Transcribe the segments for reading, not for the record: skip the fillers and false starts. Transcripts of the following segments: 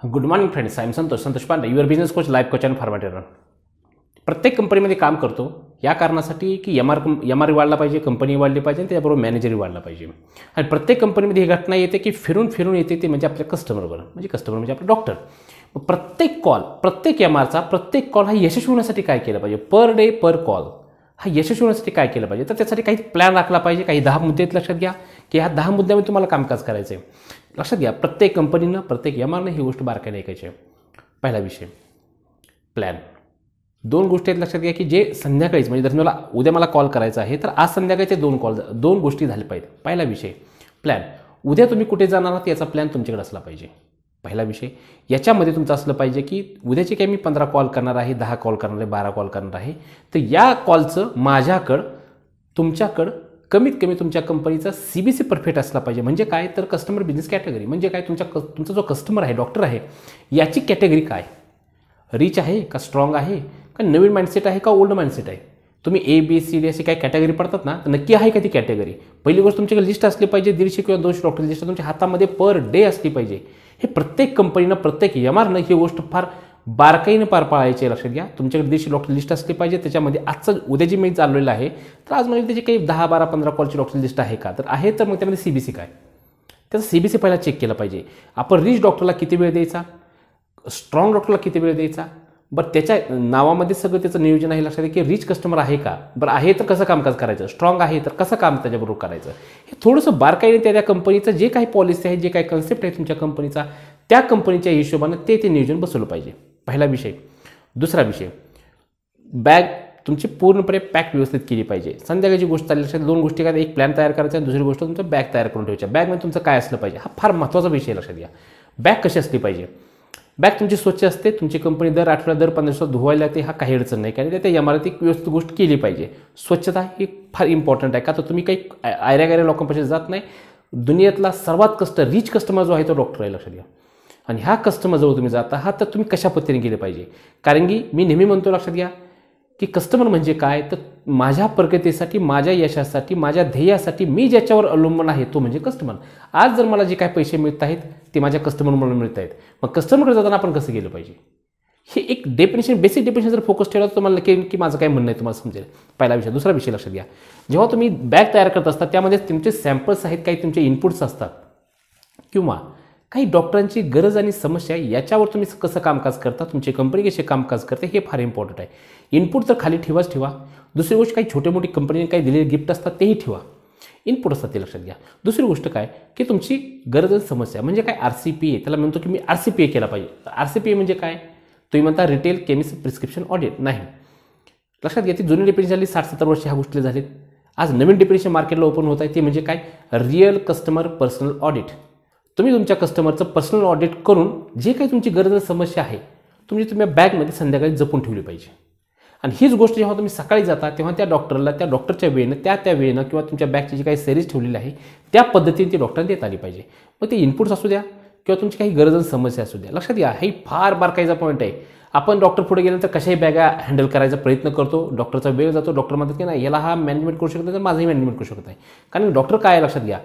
Good morning friends, I am Santosh Pande, your business coach, life coach आणि formatter. प्रत्येक कंपनीमध्ये काम करतो या कारणासाठी की एम आर वाढला पाहिजे, कंपनी वाढली पाहिजे आणि त्याबरोबर मॅनेजरही वाढला पाहिजे. आणि प्रत्येक कंपनीमध्ये ही घटना येते की फिरून येते ते म्हणजे आपल्या कस्टमरवर, म्हणजे कस्टमर म्हणजे आपला डॉक्टर. प्रत्येक कॉल, प्रत्येक प्रत्येक कॉल हा यशस्वी होण्यासाठी काय केलं पाहिजे, पर डे पर कॉल हा यशस्वी होण्यासाठी काय केलं पाहिजे, तर त्यासाठी काही प्लॅन राखला पाहिजे. काही 10 मुद्दे लक्षात घ्या की ह्या 10 मुद्द्यामध्ये तुम्हाला कामकाज करायचं आहे. लक्षात घ्या, प्रत्येक कंपनीनं, प्रत्येक एमआरनं ही गोष्ट बारकाईने ऐकायची आहे. पहिला विषय प्लॅन. 2 गोष्टी आहेत लक्षात घ्या की जे संध्याकाळीच, म्हणजे जर मला उद्या मला कॉल करायचा आहे तर आज संध्याकाळचे 2 गोष्टी झाल्या पाहिजेत. पहिला विषय प्लॅन. उद्या तुम्ही कुठे जाणार आहात याचा प्लॅन तुमच्याकडे असला पाहिजे. पहिला विषय याच्यामध्ये तुमचं असलं पाहिजे की उद्याचे काही मी 15 कॉल करणार आहे, 10 कॉल करणार आहे, 12 कॉल करणार आहे, तर या कॉलचं माझ्याकडं तुमच्याकडं कमीत कमी तुमच्या कंपनीचा CBC परफेक्ट असला पाहिजे. म्हणजे काय, तर कस्टमर बिझनेस कॅटेगरी. म्हणजे काय, तुमचा जो कस्टमर आहे, डॉक्टर आहे, याची कॅटेगरी काय, रिच आहे का, स्ट्रॉंग आहे का, नवीन माइंडसेट आहे का, ओल्ड माइंडसेट आहे. तुम्ही ABCD अशी काही कॅटेगरी पडतात ना, तर नक्की आहे का ती कॅटेगरी. पहिली गोष्ट तुमच्याकडे लिस्ट असली पाहिजे. 150 किंवा 200 डॉक्टर लिस्ट तुमच्या हातामध्ये पर डे असली पाहिजे. हे प्रत्येक कंपनीनं, प्रत्येक एमआरनं ही गोष्ट फार बारकाईनं पार पाळायची आहे. लक्षात घ्या, तुमच्याकडे 150 डॉक्टर लिस्ट असली पाहिजे. त्याच्यामध्ये आजचं उद्या जी मी चाललेलं आहे तर आज म्हणजे त्याची काही 10, 12, 15 कॉलची डॉक्टर लिस्ट आहे का, तर आहे. तर मग त्यामध्ये CBC काय, त्याचा CBC पहिला चेक केला पाहिजे. आपण रिच डॉक्टरला किती वेळ द्यायचा, स्ट्रॉंग डॉक्टरला किती वेळ द्यायचा. बरं, त्याच्या नावामध्ये सगळं त्याचं नियोजन आहे. लक्षात घ्या की रिच कस्टमर आहे का, बरं आहे तर कसं कामकाज करायचं, स्ट्रॉंग आहे तर कसं काम त्याच्याबरोबर करायचं. हे थोडंसं बारकाईने त्या कंपनीचं जे काही पॉलिसी आहे, जे काही कन्सेप्ट आहे तुमच्या कंपनीचा, त्या कंपनीच्या हिशोबानं ते नियोजन बसवलं पाहिजे. पहिला विषय. दुसरा विषय, बॅग तुमची पूर्णपणे पॅक व्यवस्थित केली पाहिजे. संध्याकाळची गोष्ट चालली. लक्षात 2 गोष्टी काय, एक प्लॅन तयार करायचा आणि दुसरी गोष्ट तुमचं बॅग तयार करून ठेवायची. बॅगमध्ये तुमचं काय असलं पाहिजे, हा फार महत्त्वाचा विषय. लक्षात घ्या, बॅग कशी असली पाहिजे. बॅग तुमची स्वच्छ असते. तुमची कंपनी दर आठवड्यात, दर 15 दिवसात धुवायला लागते. हा काही अडचण नाही, कारण त्या इमारती व्यवस्थित गोष्ट केली पाहिजे. स्वच्छता ही फार इम्पॉर्टंट आहे. का तर तुम्ही काही आयऱ्या लोकांपाशी जात नाही. दुनियेतला सर्वात रिच कस्टमर जो आहे तो डॉक्टर आहे. लक्षात घ्या, आणि ह्या कस्टमरजवळ तुम्ही जाता आहात तर तुम्ही कशा पद्धतीने गेले पाहिजे. कारण की मी नेहमी म्हणतो, लक्षात घ्या की कस्टमर म्हणजे काय, तर माझ्या प्रगतीसाठी, माझ्या यशासाठी, माझ्या ध्येयासाठी मी ज्याच्यावर अवलंबून आहे तो म्हणजे कस्टमर. आज जर मला जे काही पैसे मिळत आहेत ते माझ्या कस्टमरमुळे मिळत आहेत. मग कस्टमरकडे जाताना आपण कसं गेलं पाहिजे, हे एक डेफिनेशन, बेसिक डेफिनेशन जर फोकस ठेवला तर तुम्हाला नक्की की माझं काय म्हणणं आहे तुम्हाला समजेल. पहिला विषय. दुसरा विषय लक्षात घ्या, जेव्हा तुम्ही बॅग तयार करत असता त्यामध्ये तुमचे सॅम्पल्स आहेत, काही तुमचे इनपुट्स असतात किंवा काही डॉक्टरांची गरज आणि समस्या, याच्यावर तुम्ही कसं कामकाज करता, तुमची कंपनी कशी कामकाज करते, हे फार इम्पॉर्टंट आहे. इनपुट तर खाली ठेवा. दुसरी गोष्ट, काही छोटे मोठी कंपनीने काही दिलेले गिफ्ट असतात तेही ठेवा. इनपुट असतात ते लक्षात घ्या. दुसरी गोष्ट काय की तुमची गरज आणि समस्या म्हणजे काय, RCPA. त्याला म्हणतो की मी RCPA केला पाहिजे. RCPA म्हणजे काय, तुम्ही म्हणता रिटेल केमिस्ट प्रिस्क्रिप्शन ऑडिट. नाही, लक्षात घ्या, ती जुनी डेफिनेशन झाली. 60-70 वर्ष ह्या गोष्टी झालीत. आज नवीन डेफिनेशन मार्केटला ओपन होत आहे. ते म्हणजे काय, रिअल कस्टमर पर्सनल ऑडिट. तुम्ही तुमच्या कस्टमरचं पर्सनल ऑडिट करून जे काही तुमची गरज समस्या आहे तुम्ही बॅगमध्ये संध्याकाळी जपून ठेवली पाहिजे. आणि हीच गोष्ट जेव्हा तुम्ही सकाळी जाता तेव्हा त्या डॉक्टरला, त्या डॉक्टरच्या वेळेनं, त्या वेळेनं किंवा तुमच्या बॅगची जी काही सिरीज ठेवलेली आहे त्या पद्धतीने ती डॉक्टरने देता आली पाहिजे. मग ते इनपुट्स असू द्या किंवा तुमची काही गरज आणि समस्या असू द्या. लक्षात घ्या, हे फार बारकाईचा पॉईंट आहे. आपण डॉक्टर पुढे गेल्यानंतर कशाही बॅगा हँडल करायचा प्रयत्न करतो, डॉक्टरचा वेळ जातो. डॉक्टर म्हणतात की नाही, याला हा मॅनेजमेंट करू शकत नाही तर माझंही मॅनेजमेंट करू शकत नाही. कारण डॉक्टर काय आहे, लक्षात घ्या,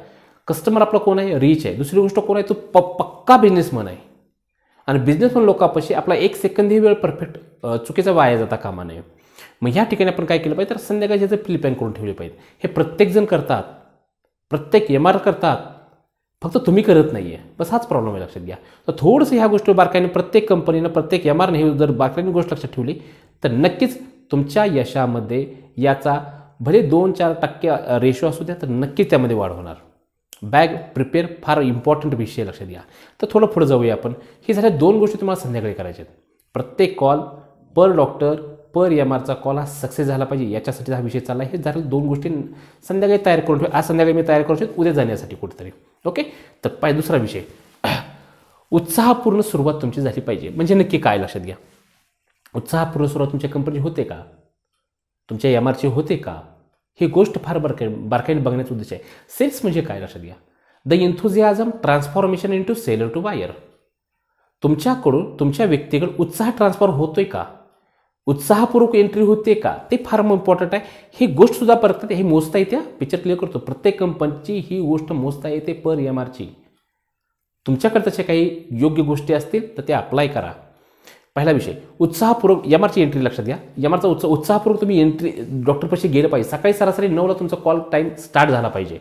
कस्टमर आपला कोण आहे, रिच आहे. दुसरी गोष्ट कोण आहे, तो पक्का बिझनेसमन आहे. आणि बिझनेसमन लोकांपाशी आपला 1 सेकंदही वेळ परफेक्ट चुकीचा वाया जाता कामा नये. मग ह्या ठिकाणी आपण काय केलं पाहिजे, तर संध्याकाळी त्याचं प्री प्लॅन करून ठेवले पाहिजे. हे प्रत्येकजण करतात, प्रत्येक एमआर करतात, फक्त तुम्ही करत नाही आहे. बस हाच प्रॉब्लेम आहे. लक्षात घ्या, तर थोडंसं ह्या गोष्टी बारकाईने प्रत्येक कंपनीनं, प्रत्येक एमआरने हे जर बारकाईने गोष्ट लक्षात ठेवली तर नक्कीच तुमच्या यशामध्ये याचा भले 2-4% रेशो असू द्या तर नक्कीच त्यामध्ये वाढ होणार. बॅग प्रिपेअर फार इम्पॉर्टंट विषय. लक्षात घ्या, तर थोडं पुढे जाऊया आपण. ही झाल्या 2 गोष्टी तुम्हाला संध्याकाळी करायच्या आहेत. प्रत्येक कॉल पर डॉक्टर पर एमआरचा कॉल हा सक्सेस झाला पाहिजे, याच्यासाठी हा विषय चालला आहे. हे झालं 2 गोष्टी संध्याकाळी तयार करून ठेवा. आज संध्याकाळी मी तयार करू शकतो उद्या जाण्यासाठी कुठेतरी. ओके, तर दुसरा विषय, उत्साहपूर्ण सुरुवात तुमची झाली पाहिजे. म्हणजे नक्की काय, लक्षात घ्या, उत्साहपूर्ण सुरुवात तुमच्या कंपनी होते का, तुमच्या एमआरची होते का, ही गोष्ट फार बारकाईने बघण्याचा उद्देश आहे. सेल्स म्हणजे काय, लक्षात घ्या, the enthusiasm transformation into seller to buyer. तुमच्याकडून तुमच्या व्यक्तीकडे उत्साह ट्रान्सफॉर होतोय का, उत्साहपूर्वक एंट्री होते का, ते फार इम्पॉर्टंट आहे. ही गोष्ट सुद्धा परत हे मोजता येते. पिक्चर क्लिअर करतो. प्रत्येक कंपनीची ही गोष्ट मोजता येते पर एमआरची. तुमच्याकडे तशा काही योग्य गोष्टी असतील तर ते अप्लाय करा. पहिला विषय उत्साहपूर्वक एमआरची एंट्री लक्षात घ्या. एमआरचा उत्साहपूर्वक तुम्ही एंट्री डॉक्टरपाशी गेलं पाहिजे. सकाळी सरासरी 9ला तुमचा कॉल टाईम स्टार्ट झाला पाहिजे.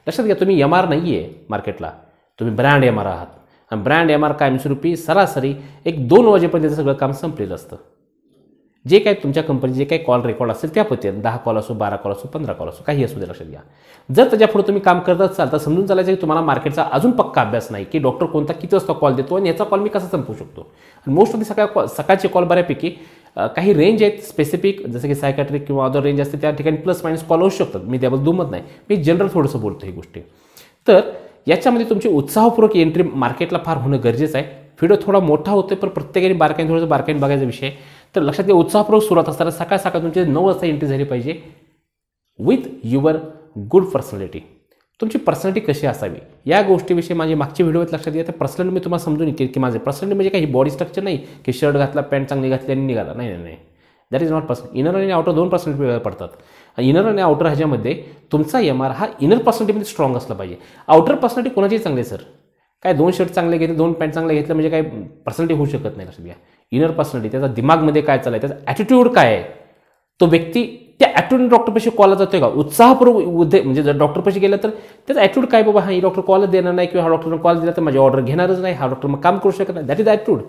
लक्षात घ्या, तुम्ही एमआर नाही आहे मार्केटला, तुम्ही ब्रँड एमआर आहात. आणि ब्रँड एमआर कायमस्वरूपी सरासरी 1-2 वाजेपर्यंत त्याचं सगळं काम संपलेलं असतं. जे काही तुमच्या कंपनी जे काही कॉल रेकॉर्ड असेल त्या पद्धतीने 10 कॉल असो, 12 कॉल असो, 15 कॉल असो, काही असू दे. लक्षात घ्या, जर त्याच्या पुढे तुम्ही काम करत असाल तर समजून चालायचं की तुम्हाला मार्केटचा अजून पक्का अभ्यास नाही की डॉक्टर कोणता किती वाजता कॉल देतो आणि याचा कॉल मी कसा संपवू शकतो. आणि मोस्ट ऑफ दी सकाळचे कॉल बऱ्यापैकी काही रेंज आहेत स्पेसिफिक, जसं की सायकॅट्रिक किंवा अदर रेंज असते त्या ठिकाणी प्लस मायनस कॉल होऊ शकतात. मी त्याबद्दल दुमत नाही, मी जनरल थोडंसं बोलतो ही गोष्टी. तर याच्यामध्ये तुमची उत्साहपूर्वक एंट्री मार्केटला फार होणं गरजेचं आहे. व्हिडिओ थोडा मोठा होतो पण प्रत्येकाने बारकाईने बघायचा विषय. तर लक्षात घ्या, उत्साहपूर्वक सुरुवात असताना सकाळ तुमची 9 वाजता एंट्री झाली पाहिजे विथ युअर गुड पर्सनॅलिटी. तुमची पर्सनॅलिटी कशी असावी या गोष्टीविषयी माझे मागचे व्हिडिओ आहेत. लक्षात घ्या, तर पर्सनॅलिटी मी तुम्हाला समजून येते की माझे पर्सनॅलिटी म्हणजे काही बॉडी स्ट्रक्चर नाही की शर्ट घातला, पॅन्ट चांगली घातली आणि निघाला. नाही, that is not person. Inner आणि आउटर 2 पर्सेंट वेगळे पडतात. आणि इनर आणि आउटर ह्याच्यामध्ये तुमचा एमआर हा इनर पर्सनॅलिटीमध्ये स्ट्रॉंग असला पाहिजे. आउटर पर्सनॅलिटी कोणाची चांगली सर, काय 2 शर्ट चांगले घेतले, 2 पॅन्ट चांगले घेतले म्हणजे काय पर्सनॅलिटी होऊ शकत नाही. लक्षात घ्या, इनर पर्सनॅलिटी त्याचा दिमागमध्ये काय चाललं आहे, त्याचा ॲटिट्यूड काय आहे, तो व्यक्ती त्या ॲटिट्यूड डॉक्टरपाशी कॉलला जातोय का, उत्साहपूर्वक म्हणजे जर डॉक्टरपाशी गेलं तर त्याचा ॲटिट्यूड काय, बाबा हा डॉक्टर कॉल देणार नाही किंवा हा डॉक्टरने कॉल दिला तर माझी ऑर्डर घेणारच नाही, हा डॉक्टर मग काम करू शकत नाही. That is attitude.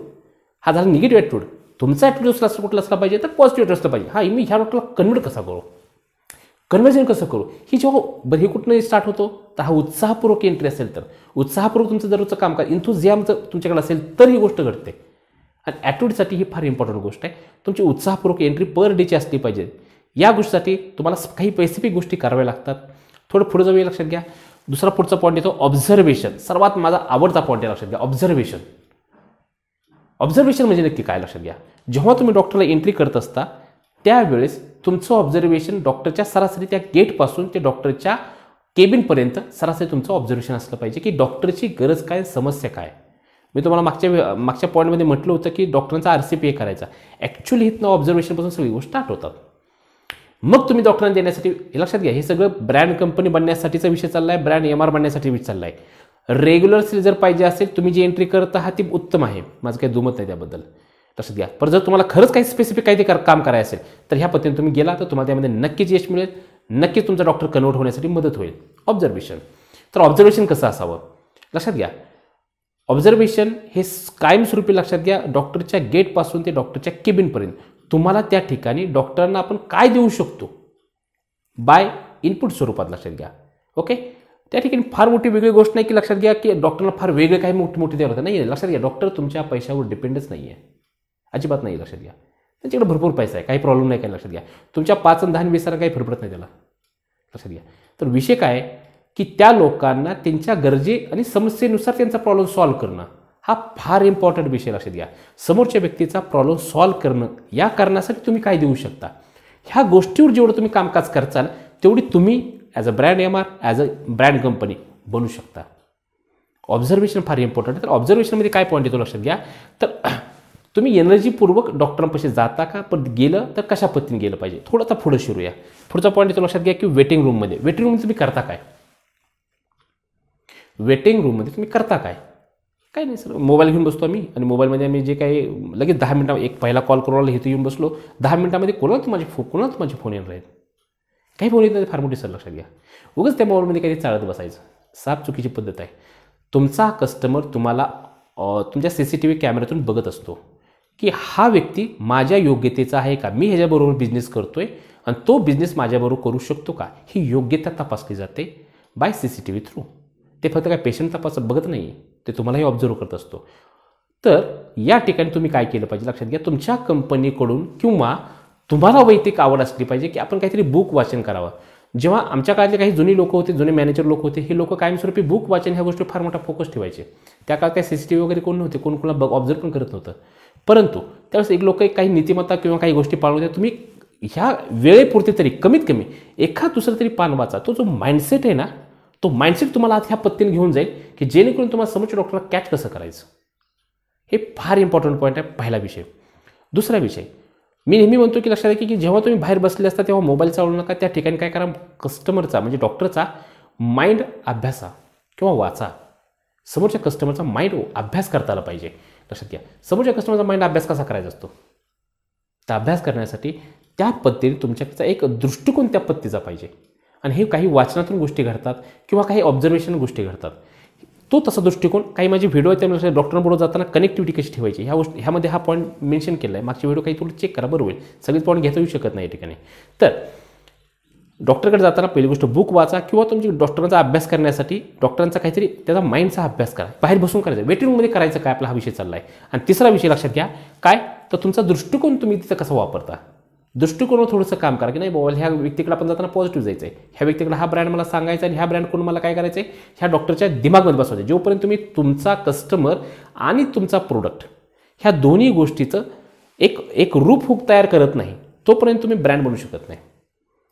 हा झाला निगेटिव्ह ॲटिट्यूड. तुमचा ॲटिट्यूड कुठला असला पाहिजे तर पॉझिटिव्ह असलं पाहिजे. हा मी ह्या डॉक्टरला कन्व्हर्ट कसा करू, कन्व्हर्जन कसं करू, ही जेव्हा बरं हे कुठनं स्टार्ट होतो तर हा उत्साहपूर्वक एंट्री असेल तर, उत्साहपूर्वक तुमचं दररोजचं काम करा, इंथुझियाम जर तुमच्याकडे असेल तर ही गोष्ट घडते. आणि ॲटिट्यूडसाठी ही फार इम्पॉर्टंट गोष्ट आहे. तुमची उत्साहपूर्वक एंट्री पर डेची असली पाहिजे. या गोष्टीसाठी तुम्हाला काही स्पेसिफिक गोष्टी कराव्या लागतात. थोडं पुढे जाऊया. लक्षात घ्या, दुसरा पुढचा पॉईंट येतो ऑब्झर्वेशन. सर्वात माझा आवडता पॉईंट आहे. लक्षात घ्या, ऑब्झर्वेशन. ऑब्झर्वेशन म्हणजे नक्की काय लक्षात घ्या, जेव्हा तुम्ही डॉक्टरला एंट्री करत असता त्यावेळेस तुमचं ऑब्झर्वेशन डॉक्टरच्या सरासरी त्या गेटपासून ते डॉक्टरच्या केबिनपर्यंत सरासरी तुमचं ऑब्झर्वेशन असलं पाहिजे की डॉक्टरची गरज काय, समस्या काय. मी तुम्हाला मागच्या पॉईंटमध्ये म्हटलं होतं की डॉक्टरांचा RCPA करायचा. ॲक्च्युली इथनं ऑब्झर्वेशनपासून सगळी गोष्ट आठवतात. मग तुम्ही डॉक्टरांना देण्यासाठी हे लक्षात घ्या, हे सगळं ब्रँड कंपनी बनण्यासाठीचा विषय चालला आहे, ब्रँड MR बनण्यासाठी विषय चालला आहे. रेग्युलर सेल जर पाहिजे असेल, तुम्ही जी एंट्री करत आहात ती उत्तम आहे, माझं काही दुमत नाही त्याबद्दल. लक्षात घ्या, पण जर तुम्हाला खरंच काही स्पेसिफिक काही ते काम करायचं असेल तर ह्या पद्धतीने तुम्ही गेला तर तुम्हाला त्यामध्ये नक्कीच यश मिळेल, नक्कीच तुमचा डॉक्टर कन्वर्ट होण्यासाठी मदत होईल. ऑब्झर्वेशन. तर ऑब्झर्वेशन कसं असावं लक्षात घ्या, ऑब्झर्वेशन हे कायमस्वरूपी लक्षात घ्या, डॉक्टरच्या गेटपासून ते डॉक्टरच्या केबिनपर्यंत तुम्हाला त्या ठिकाणी डॉक्टरांना आपण काय देऊ शकतो बाय इनपुट स्वरूपात. लक्षात घ्या, ओके. त्या ठिकाणी फार मोठी वेगळी गोष्ट नाही की लक्षात घ्या की डॉक्टरला फार वेगळे काही मोठी द्यावं नाही आहे. लक्षात घ्या, डॉक्टर तुमच्या पैशावर डिपेंडच नाही आहे, अजिबात नाही. लक्षात घ्या, त्यांच्याकडे भरपूर पैसा आहे, काही प्रॉब्लेम नाही. काय लक्षात घ्या, तुमच्या 5 आणि 10 आणि 20 काही फरक पडत नाही त्याला. लक्षात घ्या, तर विषय काय की त्या लोकांना त्यांच्या गरजे आणि समस्येनुसार त्यांचा प्रॉब्लेम सॉल्व्ह करणं हा फार इम्पॉर्टंट विषय. लक्षात घ्या, समोरच्या व्यक्तीचा प्रॉब्लेम सॉल्व्ह करणं या कारणासाठी तुम्ही काय देऊ शकता, ह्या गोष्टीवर जेवढं तुम्ही कामकाज करचाल तेवढी तुम्ही as a brand MR, as a brand company बनू शकता. ऑब्झर्वेशन फार इम्पॉर्टंट आहे. तर ऑब्झर्वेशनमध्ये काय पॉईंट येतो लक्षात घ्या, तर तुम्ही एनर्जीपूर्वक डॉक्टरांपाशी जाता का, पण गेलं तर कशा पद्धतीने गेलं पाहिजे. थोडासा पुढे शिरूया. पुढचा पॉईंट येतो लक्षात घ्या की वेटिंग रूममध्ये. वेटिंग रूममध्ये तुम्ही करता काय, वेटिंग रूममध्ये तुम्ही करता काय. काय नाही सर, मोबाईल घेऊन बसतो आम्ही आणि मोबाईलमध्ये आम्ही जे काही लगेच 10 मिनिटात एक पहिला कॉल करून इथे येऊन बसलो, 10 मिनिटामध्ये कोणालाच माझे फोन येणार आहेत, काही फोन येत नाही. फार मोठी सर लक्षात घ्या, उगाच त्या मोबाईलमध्ये काही चालत बसायचं, साफ चुकीची पद्धत आहे. तुमचा कस्टमर तुम्हाला तुमच्या CCTV कॅमेऱ्यातून बघत असतो की हा व्यक्ती माझ्या योग्यतेचा आहे का, मी ह्याच्याबरोबर बिझनेस करतोय आणि तो बिझनेस माझ्याबरोबर करू शकतो का, ही योग्यता तपासली जाते बाय CCTV थ्रू. ते फक्त काय पेशंट तपास बघत नाही, ते तुम्हालाही ऑब्झर्व करत असतो. तर या ठिकाणी तुम्ही काय केलं पाहिजे लक्षात घ्या, तुमच्या कंपनीकडून किंवा तुम्हाला वैयक्तिक आवड असली पाहिजे की आपण काहीतरी बुक वाचन करावं. जेव्हा आमच्या काळातले काही जुनी लोक होते, जुने मॅनेजर लोक होते, हे लोक कायमस्वरूपी बुक वाचन ह्या गोष्टी फार मोठा फोकस ठेवायचे. त्या काळात काही CCTV वगैरे कोण नव्हते, कोण कोणाला ऑब्झर्व पण करत नव्हतं. परंतु त्यावेळेस एक लोक काही नीतिमत्ता किंवा काही गोष्टी पाळून होत्या. तुम्ही ह्या वेळेपुरते तरी कमीत कमी एखाद दुसरं तरी पान वाचा. तो जो माइंडसेट आहे ना, तो माइंडसेट तुम्हाला आज ह्या पद्धतीने घेऊन जाईल की जेणेकरून तुम्हाला समोरच्या डॉक्टरला कॅच कसं करायचं, हे फार इम्पॉर्टंट पॉईंट आहे. पहिला विषय. दुसरा विषय, मी नेहमी म्हणतो की लक्षात घ्या की जेव्हा तुम्ही बाहेर बसले असता तेव्हा मोबाईल चालवू नका. त्या ठिकाणी काय करा, कस्टमरचा म्हणजे डॉक्टरचा माइंड अभ्यासा किंवा वाचा. समोरच्या कस्टमरचा माइंड अभ्यास करता आला पाहिजे. लक्षात घ्या, समोरच्या कस्टमरचा माइंड अभ्यास कसा करायचा असतो, तर अभ्यास करण्यासाठी त्या पद्धतीने तुमच्याकडचा एक दृष्टिकोन त्या पद्धतीचा पाहिजे. आणि हे काही वाचनातून गोष्टी घडतात किंवा काही ऑब्झर्वेशन गोष्टी घडतात. तो तसा दृष्टिकोन काही माझे व्हिडिओ आहेत त्यानुसार डॉक्टरांबरोबर जाताना कनेक्टिव्हिटी कशी ठेवायची ह्यामध्ये हा पॉईंट मेन्शन केला आहे. मागचे व्हिडिओ काही थोडं चेक करा, बरोबर होईल. सगळेच पॉईंट घेता येऊ शकत नाही या ठिकाणी. तर डॉक्टरकडे जाताना पहिली गोष्ट बुक वाचा किंवा तुमची डॉक्टरांचा अभ्यास करण्यासाठी डॉक्टरांचा काहीतरी त्याचा माइंडचा अभ्यास करा. बाहेर बसून करायचं, वेटिंग रूममध्ये करायचं काय, आपला हा विषय चालला आहे. आणि तिसरा विषय लक्षात घ्या काय, तर तुमचा दृष्टिकोन तुम्ही तिथं कसा वापरता. दृष्टिकोनावर थोडंसं काम करा की नाही बाबा ह्या व्यक्तीकडे आपण जाताना पॉझिटिव्ह जायचं आहे, ह्या व्यक्तीकडे हा ब्रँड मला सांगायचा आणि ह्या ब्रँड कोण मला काय करायचं आहे, ह्या डॉक्टरच्या दिमागमध्ये बसवायचं. जोपर्यंत तुम्ही तुमचा कस्टमर आणि तुमचा प्रोडक्ट ह्या दोन्ही गोष्टीचं एक रूपहुक तयार करत नाही तोपर्यंत तुम्ही ब्रँड बनवू शकत नाही.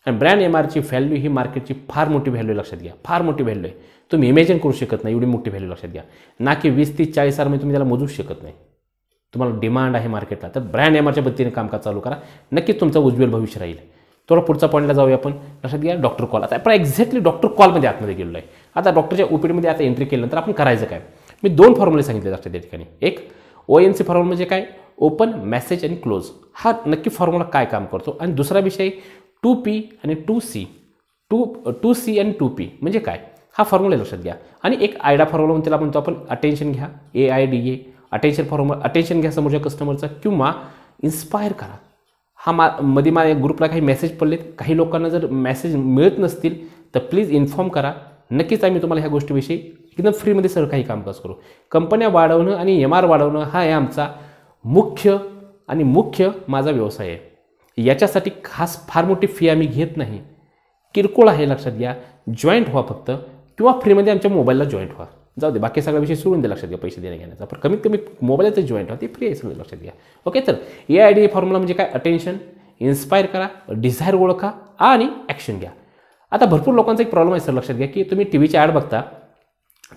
आणि ब्रँड MRची व्हॅल्यू ही मार्केटची फार मोठी व्हॅल्यू लक्षात घ्या, फार मोठी व्हॅल्यू आहे. तुम्ही इमॅजिन करू शकत नाही एवढी मोठी व्हॅल्यू लक्षात घ्या. ना की 20, 30, 40 मध्ये तुम्ही त्याला मोजूच शकत नाही. तुम्हाला डिमांड आहे मार्केटला, तर ब्रँड MRच्या पद्धतीने कामकाज चालू करा, नक्कीच तुमचं उज्ज्वल भविष्य राहील. थोडा पुढचा पॉईंटला जाऊया आपण. लक्षात घ्या डॉक्टर कॉल. आता आपण एक्झॅक्टली डॉक्टर कॉलमध्ये आतमध्ये गेलो आहे. आता डॉक्टरच्या OPDमध्ये आता एंट्री केल्यानंतर आपण करायचं काय, मी 2 फॉर्म्युले सांगितले लक्षात त्या ठिकाणी. एक ONC फॉर्म्युला म्हणजे काय, ओपन, मेसेज आणि क्लोज. हा नक्की फॉर्म्युला काय काम करतो. आणि दुसरा विषय 2P आणि 2C. 2C आणि 2P म्हणजे काय, हा फॉर्म्युला लक्षात घ्या. आणि एक आयडा फॉर्म्युला म्हणून त्याला म्हणतो आपण अटेन्शन घ्या, AIDA. अटेन्शन फॉर्म्युला, अटेन्शन घ्या समोरच्या कस्टमरचा किंवा इन्स्पायर करा. हा मध्ये माझ्या ग्रुपला काही मेसेज पडलेत, काही लोकांना जर मेसेज मिळत नसतील तर प्लीज इन्फॉर्म करा. नक्कीच आम्ही तुम्हाला ह्या गोष्टीविषयी एकदम फ्रीमध्ये सगळं काही कामकाज करू. कंपन्या वाढवणं आणि MR वाढवणं हा आहे आमचा मुख्य माझा व्यवसाय आहे. याच्यासाठी खास फार मोठी फी आम्ही घेत नाही, किरकोळ आहे लक्षात घ्या. जॉईंट व्हा फक्त किंवा फ्रीमध्ये आमच्या मोबाईलला जॉईंट व्हा. जाऊ दे बाकी सगळा विषय सोडून दे लक्षात घ्या पैसे देण्या घेण्याचा, पण कमीत कमी मोबाईलचं जॉईंट व्हा, ते फ्री आहे सगळं लक्षात घ्या. ओके, तर AIDA फॉर्म्युला म्हणजे काय, अटेन्शन, इन्स्पायर करा, डिझायर ओळखा आणि ॲक्शन घ्या. आता भरपूर लोकांचा एक प्रॉब्लेम आहे सर लक्षात घ्या की तुम्ही टीव्हीची ॲड बघता,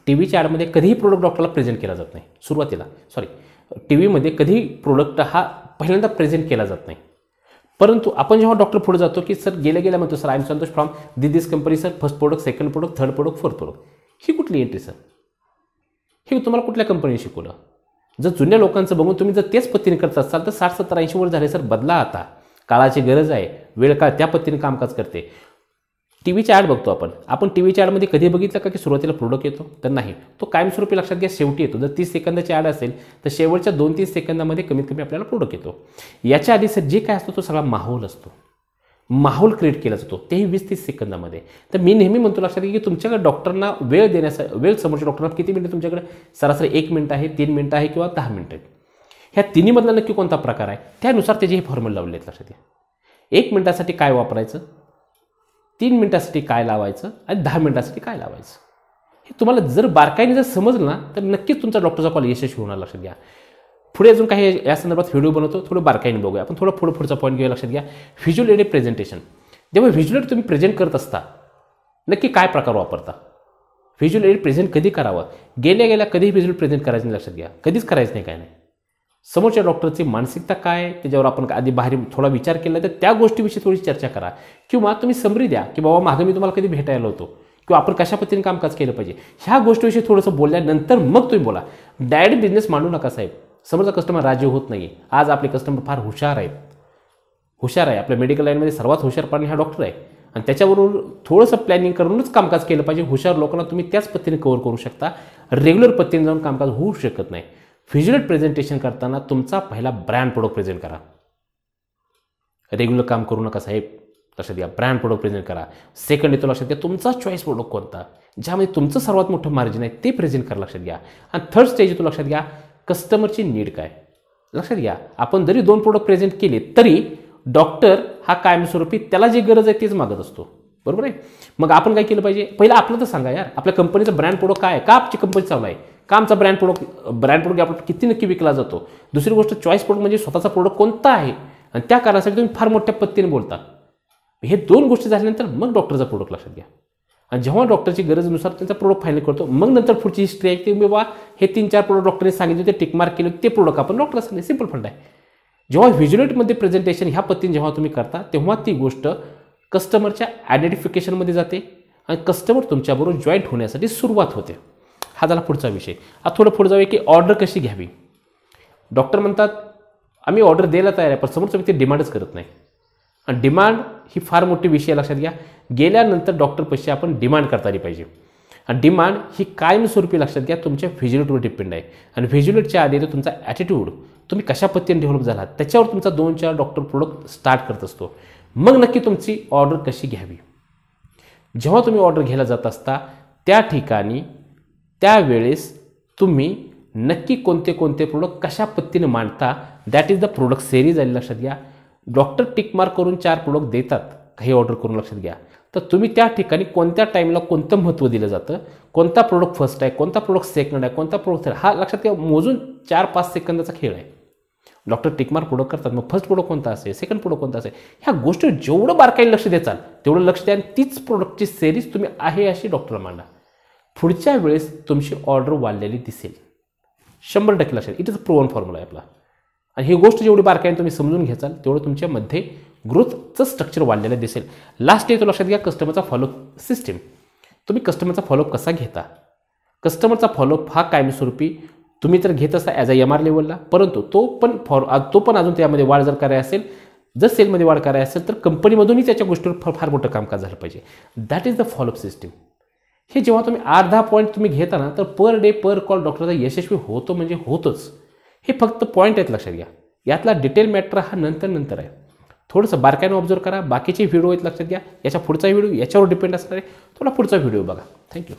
टीव्हीच्या ॲडमध्ये कधीही प्रोडक्ट डॉक्टरला प्रेझेंट केला जात नाही. सुरुवातीला टीव्हीमध्ये कधीही प्रोडक्ट हा पहिल्यांदा प्रेझेंट केला जात नाही. परंतु आपण जेव्हा डॉक्टर पुढे जातो की सर गेल्या म्हणतो sir I am Santosh from this company sir, first product, second product, third product, fourth product. ही कुठली एंट्री सर, हे तुम्हाला कुठल्या कंपनीने शिकवलं. जर जुन्या लोकांचं बघून तुम्ही जर तेच पद्धतीने करत असाल तर 60, 70, 80 वर झाले सर. बदला, आता काळाची गरज आहे, वेळ काळ त्या पद्धतीने कामकाज करते. टीव्हीची ॲड बघतो आपण टीव्हीच्या ॲडमध्ये कधी बघितलं का की सुरुवातीला प्रोडक्ट येतो, तर नाही, तो कायमस्वरूपी लक्षात घ्या शेवटी येतो. जर 30 सेकंदाची ॲड असेल तर शेवटच्या 2-3 सेकंदामध्ये कमीत कमी आपल्याला प्रोडक्ट येतो. याच्या आधी सर जे काय असतो तो सगळा माहोल असतो, माहोल क्रिएट केला जातो, तेही 20-30 सेकंदामध्ये. तर मी नेहमी म्हणतो लक्षात घ्या की तुमच्याकडे डॉक्टरना वेळ देण्यासाठी, वेळ समोरच्या डॉक्टरना किती मिनिटं तुमच्याकडे, सरासरी 1 मिनिट आहे, 3 मिनिटं आहे किंवा 10 मिनिटं आहेत. ह्या तिन्हीमधला नक्की कोणता प्रकार आहे त्यानुसार त्याचे हे फॉर्म्युला लावले आहेत लक्षात घ्या. 1 मिनिटासाठी काय वापरायचं, 3 मिनिटासाठी काय लावायचं आणि 10 मिनिटासाठी काय लावायचं, हे तुम्हाला जर बारकाईने जर समजलं ना तर नक्कीच तुमचा डॉक्टरचा कॉल यशस्वी होणार. लक्षात घ्या. पुढे अजून काही या संदर्भात व्हिडिओ बनवतो, थोडं बारकाईने बघूया आपण. पुढचा पॉईंट घेऊया. लक्षात घ्या व्हिज्युअल एडेड प्रेझेंटेशन. जेव्हा व्हिज्युअल एड तुम्ही प्रेझेंट करत असता नक्की काय प्रकार वापरता, व्हिज्युअल एड प्रेझेंट कधी करावं, गेल्या कधीही व्हिज्युअल प्रेझेंट करायचं नाही. लक्षात घ्या कधीच करायचं नाही, काय नाही. समोरच्या डॉक्टरची मानसिकता काय त्याच्यावर आपण आधी बाहेर थोडा विचार केला तर त्या गोष्टीविषयी थोडी चर्चा करा किंवा तुम्ही समरी द्या की बाबा मागं मी तुम्हाला कधी भेटायला होतो किंवा आपण कशा पद्धतीने कामकाज केलं पाहिजे. ह्या गोष्टीविषयी थोडंसं बोलल्यानंतर मग तुम्ही बोला. डायरेक्ट बिझनेस मांडू नका साहेब. समोरचा कस्टमर राजी होत नाही. आज आपले कस्टमर फार हुशार आहे. आपल्या मेडिकल लाईनमध्ये सर्वात हुशार प्राणी हा डॉक्टर आहे आणि त्याच्याबरोबर थोडंसं प्लॅनिंग करूनच कामकाज केलं पाहिजे. हुशार लोकांना तुम्ही त्याच पद्धतीने कव्हर करू शकता. रेग्युलर पद्धतीने जाऊन कामकाज होऊ शकत नाही. व्हिज्युअल प्रेझेंटेशन करताना तुमचा पहिला ब्रँड प्रोडक्ट प्रेझेंट करा. रेग्युलर काम करू नका साहेब. लक्षात घ्या ब्रँड प्रोडक्ट प्रेझेंट करा. सेकंड येतो लक्षात घ्या तुमचा चॉईस प्रोडक्ट कोणता, ज्यामध्ये तुमचं सर्वात मोठं मार्जिन आहे ते प्रेझेंट करा. लक्षात घ्या. आणि थर्ड स्टेज येतो लक्षात घ्या कस्टमरची नीड काय. लक्षात घ्या आपण जरी 2 प्रोडक्ट प्रेझेंट केले तरी डॉक्टर हा कायमस्वरूपी त्याला जी गरज आहे तेच मागत असतो. बरोबर आहे. मग आपण काय केलं पाहिजे, पहिलं आपलं तर सांगा यार आपल्या कंपनीचा ब्रँड प्रोडक्ट काय आहे, का आपली कंपनी चालू आहे, का आमचा ब्रँड प्रोडक्ट आपला किती नक्की विकला जातो. दुसरी गोष्ट चॉईस प्रोडक्ट म्हणजे स्वतःचा प्रोडक्ट कोणता आहे आणि त्या कारणासाठी तुम्ही फार मोठ्या पद्धतीने बोलता. हे 2 गोष्टी झाल्यानंतर मग डॉक्टरचा प्रोडक्ट लक्षात घ्या. आणि जेव्हा डॉक्टरची गरजेनुसार त्यांचा प्रोडक्ट फायनल करतो मग नंतर पुढची हिस्ट्री आहे की बाबा हे 3-4 प्रोडक्ट डॉक्टरने सांगितले ते टिकमार्क केले ते प्रोडक्ट आपण डॉक्टरला सांगितले. सिंपल फंड आहे. जेव्हा व्हिज्युअलमध्ये प्रेझेंटेशन ह्या पद्धतीने जेव्हा तुम्ही करता तेव्हा ती गोष्ट कस्टमरच्या आयडेंटिफिकेशनमध्ये जाते आणि कस्टमर तुमच्याबरोबर जॉईंट होण्यासाठी सुरुवात होते. हा झाला पुढचा विषय. आता थोडं पुढे जाऊया की ऑर्डर कशी घ्यावी. डॉक्टर म्हणतात आम्ही ऑर्डर द्यायला तयार आहे, पण समोरचा व्यक्ती डिमांडच करत नाही. आणि डिमांड ही फार मोठी विषय लक्षात घ्या. गेल्यानंतर डॉक्टरपाशी आपण डिमांड करता आली पाहिजे. आणि डिमांड ही कायमस्वरूपी लक्षात घ्या तुमच्या व्हिज्युलेटवर डिपेंड आहे. आणि व्हिज्युलेटच्या आधी तुमचा ॲटिट्यूड तुम्ही कशा पद्धतीने डेव्हलप झाला त्याच्यावर तुमचा 2-4 डॉक्टर प्रोडक्ट स्टार्ट करत असतो. मग नक्की तुमची ऑर्डर कशी घ्यावी. जेव्हा तुम्ही ऑर्डर घ्यायला जात असता त्या ठिकाणी त्यावेळेस तुम्ही नक्की कोणते कोणते प्रोडक्ट कशा पद्धतीने मांडता, that is the product series आली लक्षात घ्या. डॉक्टर टिक मार्क करून 4 प्रोडक्ट देतात काही ऑर्डर करून लक्षात घ्या. तर तुम्ही त्या ठिकाणी कोणत्या टाईमला कोणतं महत्त्व दिलं जातं, कोणता प्रोडक्ट फर्स्ट आहे, कोणता प्रोडक्ट सेकंड आहे, कोणता प्रोडक्ट थर्ड, हा लक्षात घ्या. मोजून 4-5 सेकंदाचा खेळ आहे. डॉक्टर टिकमार्क प्रोडक्ट करतात, मग फर्स्ट प्रोडक्ट कोणता असेल, सेकंड प्रोडक्ट कोणता असेल, ह्या गोष्टीवर जेवढं बारकाईने लक्ष द्याल तेवढं लक्ष द्या. आणि तीच प्रोडक्टची सिरीज तुम्ही आहे अशी डॉक्टरला मांडा. पुढच्या वेळेस तुमची ऑर्डर वाढलेली दिसेल 100% लक्षात. It is a proven formula आहे आपला. आणि ही गोष्ट जेवढी बारकाईने तुम्ही समजून घ्याल तेवढं तुमच्यामध्ये ग्रोथचं स्ट्रक्चर वाढलेलं दिसेल. लास्ट येतो लक्षात घ्या कस्टमरचा फॉलोअप सिस्टीम. तुम्ही कस्टमरचा फॉलोअप कसा घेता. कस्टमरचा फॉलोअप हा कायमस्वरूपी तुम्ही तर घेत असता ॲज अ MR लेवलला, परंतु तो पण अजून त्यामध्ये वाढ जर करायची असेल, जर सेलमध्ये वाढ करायची असेल तर कंपनीमधूनही त्याच्या गोष्टीवर फार मोठं कामकाज झालं पाहिजे. That is the follow up system. हे जेव्हा तुम्ही 8-10 पॉईंट तुम्ही घेता ना तर पर डे पर कॉल डॉक्टरचा यशस्वी होतो म्हणजे होतोच. हे फक्त पॉईंट आहेत लक्षात घ्या. यातला डिटेल मॅटर हा नंतर आहे. थोडंसं बारकाईनं ऑब्झर्व करा. बाकीचे व्हिडिओ आहेत लक्षात घ्या. याच्या पुढचा व्हिडिओ याच्यावर डिपेंड असणार आहे. थोडा पुढचा व्हिडिओ बघा. थँक्यू.